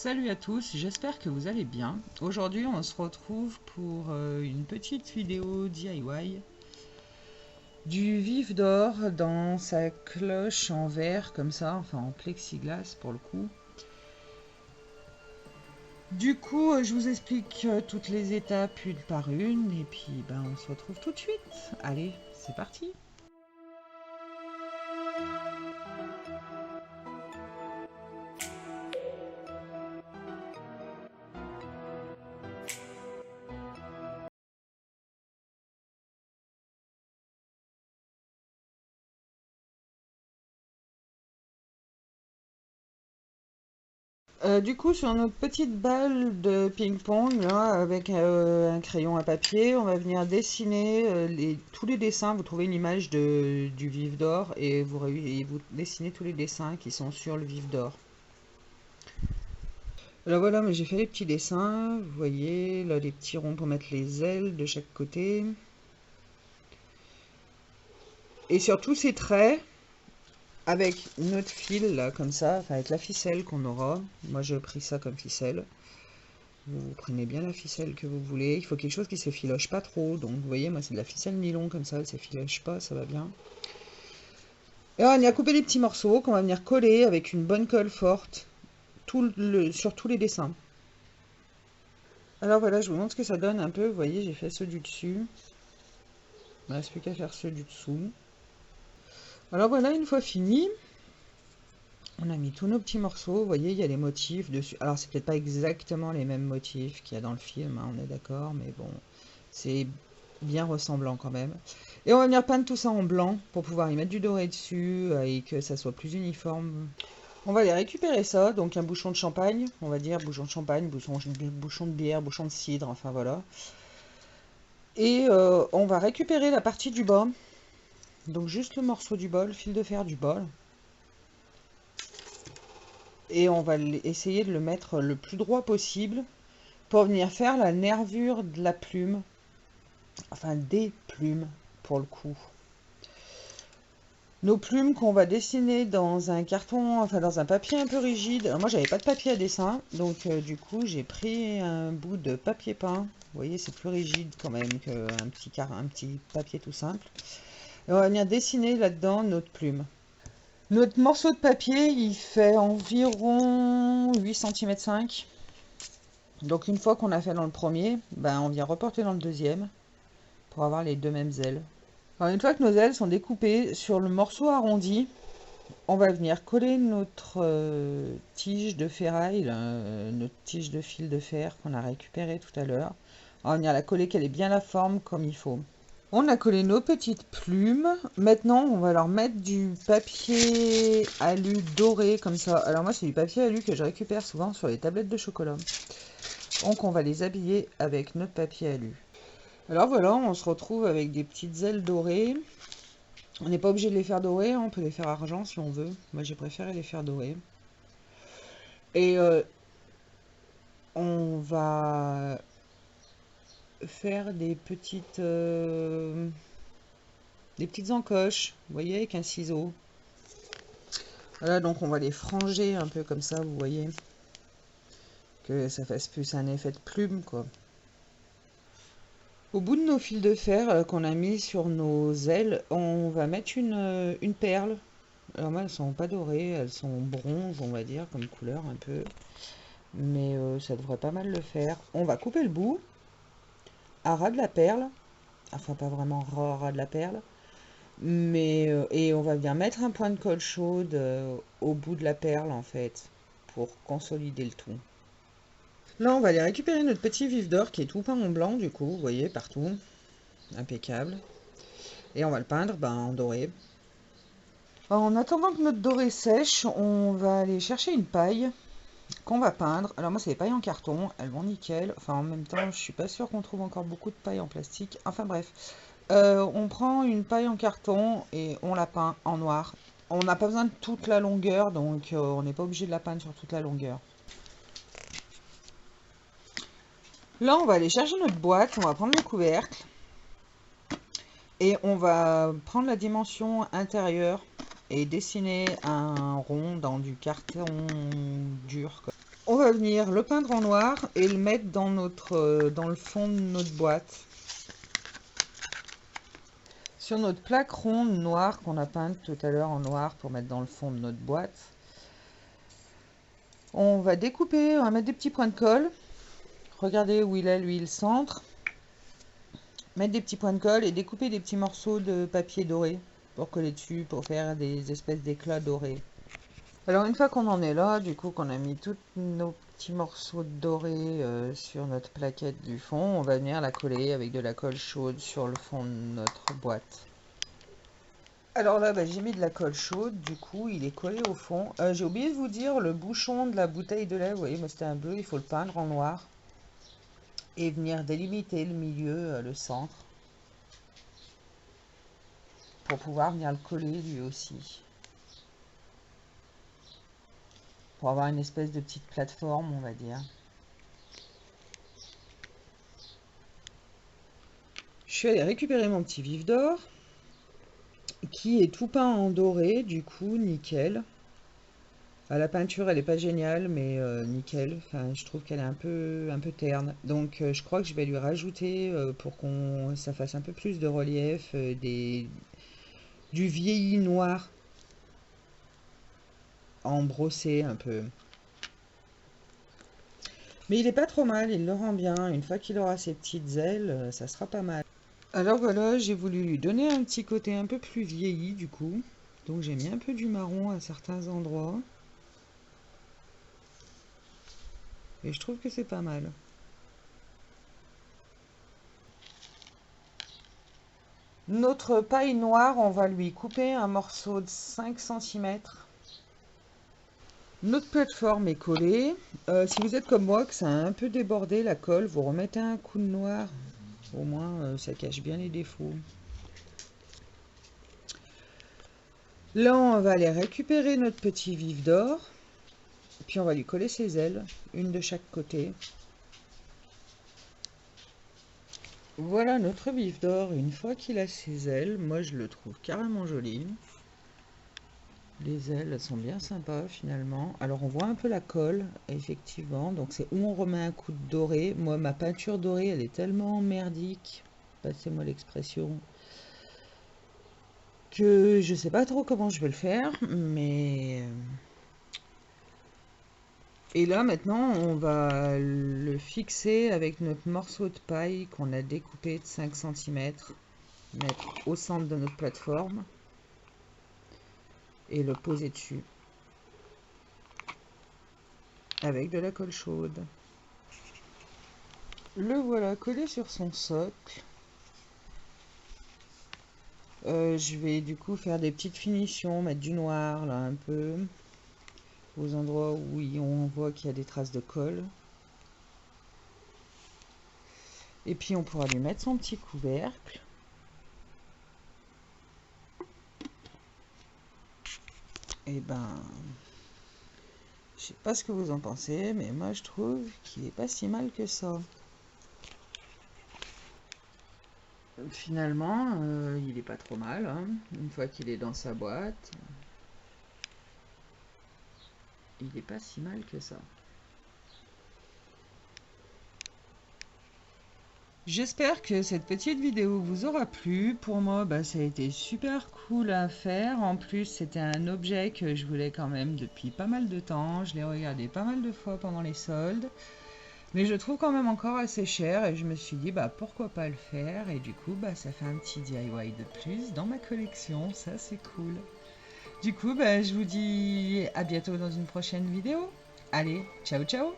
Salut à tous, j'espère que vous allez bien. Aujourd'hui on se retrouve pour une petite vidéo DIY du vif d'or dans sa cloche en verre comme ça, enfin en plexiglas pour le coup. Du coup je vous explique toutes les étapes une par une et puis on se retrouve tout de suite. Allez, c'est parti! Du coup, sur notre petite balle de ping-pong, là, avec un crayon à papier, on va venir dessiner tous les dessins. Vous trouvez une image du vif d'or et vous dessinez tous les dessins qui sont sur le vif d'or. Alors voilà, mais j'ai fait les petits dessins. Vous voyez, là, les petits ronds pour mettre les ailes de chaque côté. Et sur tous ces traits, avec notre fil, là, comme ça, enfin, avec la ficelle qu'on aura. Moi, j'ai pris ça comme ficelle. Vous prenez bien la ficelle que vous voulez. Il faut quelque chose qui se filoche pas trop. Donc vous voyez, moi c'est de la ficelle nylon comme ça, elle se filoche pas, ça va bien. Et on y a coupé des petits morceaux qu'on va venir coller avec une bonne colle forte sur tous les dessins. Alors voilà, je vous montre ce que ça donne un peu. Vous voyez, j'ai fait ceux du dessus. Il ne reste plus qu'à faire ceux du dessous. Alors voilà, une fois fini, on a mis tous nos petits morceaux. Vous voyez, il y a les motifs dessus. Alors c'est peut-être pas exactement les mêmes motifs qu'il y a dans le film, hein, on est d'accord, mais bon, c'est bien ressemblant quand même. Et on va venir peindre tout ça en blanc pour pouvoir y mettre du doré dessus et que ça soit plus uniforme. On va aller récupérer ça, donc un bouchon de champagne, on va dire bouchon de champagne, bouchon de bière, bouchon de cidre, enfin voilà. Et on va récupérer la partie du bas, donc juste le morceau du bol, fil de fer du bol. Et on va essayer de le mettre le plus droit possible pour venir faire la nervure de la plume, enfin des plumes pour le coup. Nos plumes qu'on va dessiner dans un carton, enfin dans un papier un peu rigide. Alors moi j'avais pas de papier à dessin, donc du coup j'ai pris un bout de papier peint. Vous voyez, c'est plus rigide quand même qu'un petit papier tout simple. Et on va venir dessiner là-dedans notre plume. Notre morceau de papier, il fait environ 8 cm 5. Donc une fois qu'on a fait dans le premier, on vient reporter dans le deuxième pour avoir les deux mêmes ailes. Alors une fois que nos ailes sont découpées sur le morceau arrondi, on va venir coller notre tige de ferraille, notre tige de fil de fer qu'on a récupéré tout à l'heure. On va venir la coller qu'elle ait bien la forme comme il faut. On a collé nos petites plumes. Maintenant, on va leur mettre du papier alu doré comme ça. Alors moi, c'est du papier alu que je récupère souvent sur les tablettes de chocolat. Donc on va les habiller avec notre papier alu. Alors voilà, on se retrouve avec des petites ailes dorées. On n'est pas obligé de les faire dorées, on peut les faire argent si on veut. Moi j'ai préféré les faire dorées. Et on va faire des petites encoches, vous voyez, avec un ciseau. Voilà, donc on va les franger un peu comme ça, vous voyez. Que ça fasse plus un effet de plume, quoi. Au bout de nos fils de fer qu'on a mis sur nos ailes, on va mettre une perle. Alors moi, elles sont pas dorées, elles sont bronze, on va dire, comme couleur un peu. Mais ça devrait pas mal le faire. On va couper le bout à ras de la perle. Enfin, pas vraiment ras, ras de la perle. Mais, et on va bien mettre un point de colle chaude au bout de la perle, en fait, pour consolider le tout. Là, on va aller récupérer notre petit vif d'or qui est tout peint en blanc, du coup, vous voyez, partout. Impeccable. Et on va le peindre en doré. En attendant que notre doré sèche, on va aller chercher une paille qu'on va peindre. Alors moi c'est des pailles en carton, elles vont nickel. Enfin en même temps je suis pas sûre qu'on trouve encore beaucoup de paille en plastique. Enfin bref. On prend une paille en carton et on la peint en noir. On n'a pas besoin de toute la longueur, donc on n'est pas obligé de la peindre sur toute la longueur. Là on va aller chercher notre boîte, on va prendre le couvercle. Et on va prendre la dimension intérieure et dessiner un rond dans du carton dur. On va va venir le peindre en noir et le mettre dans dans le fond de notre boîte. Sur notre plaque ronde noire qu'on a peinte tout à l'heure en noir pour mettre dans le fond de notre boîte, on va découper, on va mettre des petits points de colle. Regardez où il est, lui, le centre. Mettre des petits points de colle et découper des petits morceaux de papier doré pour coller dessus, pour faire des espèces d'éclats dorés. Alors une fois qu'on en est là, du coup qu'on a mis tous nos petits morceaux dorés sur notre plaquette du fond, on va venir la coller avec de la colle chaude sur le fond de notre boîte. Alors là, j'ai mis de la colle chaude, du coup il est collé au fond. J'ai oublié de vous dire, le bouchon de la bouteille de lait, vous voyez, moi c'était un bleu, il faut le peindre en noir. Et venir délimiter le milieu, le centre, pour pouvoir venir le coller lui aussi. Pour avoir une espèce de petite plateforme, on va dire. Je suis allée récupérer mon petit vif d'or, qui est tout peint en doré, du coup, nickel. La peinture, elle n'est pas géniale, mais nickel. Enfin, je trouve qu'elle est un peu terne. Donc, je crois que je vais lui rajouter, pour qu'on ça fasse un peu plus de relief, du vieilli noir en brossé un peu. Mais il est pas trop mal, il le rend bien. Une fois qu'il aura ses petites ailes, ça sera pas mal. Alors voilà, j'ai voulu lui donner un petit côté un peu plus vieilli du coup. Donc j'ai mis un peu du marron à certains endroits. Et je trouve que c'est pas mal. Notre paille noire, on va lui couper un morceau de 5 cm. Notre plateforme est collée. Si vous êtes comme moi, que ça a un peu débordé la colle, vous remettez un coup de noir. Au moins, ça cache bien les défauts. Là, on va aller récupérer notre petit vif d'or. Puis on va lui coller ses ailes, une de chaque côté. Voilà notre vif d'or. Une fois qu'il a ses ailes, moi je le trouve carrément joli. Les ailes sont bien sympas finalement. Alors on voit un peu la colle, effectivement. Donc c'est où on remet un coup de doré. Moi ma peinture dorée elle est tellement merdique, passez-moi l'expression, que je sais pas trop comment je vais le faire. Mais... Et là maintenant on va le fixer avec notre morceau de paille qu'on a découpé de 5 cm. Mettre au centre de notre plateforme. Et le poser dessus avec de la colle chaude. Le voilà collé sur son socle. Je vais du coup faire des petites finitions, mettre du noir là un peu aux endroits où on voit qu'il y a des traces de colle. Et puis on pourra lui mettre son petit couvercle. Et ben, je sais pas ce que vous en pensez, mais moi je trouve qu'il est pas si mal que ça. Finalement, il est pas trop mal, hein. Une fois qu'il est dans sa boîte, il est pas si mal que ça. J'espère que cette petite vidéo vous aura plu. Pour moi, ça a été super cool à faire. En plus, c'était un objet que je voulais quand même depuis pas mal de temps. Je l'ai regardé pas mal de fois pendant les soldes. Mais je le trouve quand même encore assez cher et je me suis dit pourquoi pas le faire. Et du coup, ça fait un petit DIY de plus dans ma collection. Ça, c'est cool. Du coup, je vous dis à bientôt dans une prochaine vidéo. Allez, ciao ciao!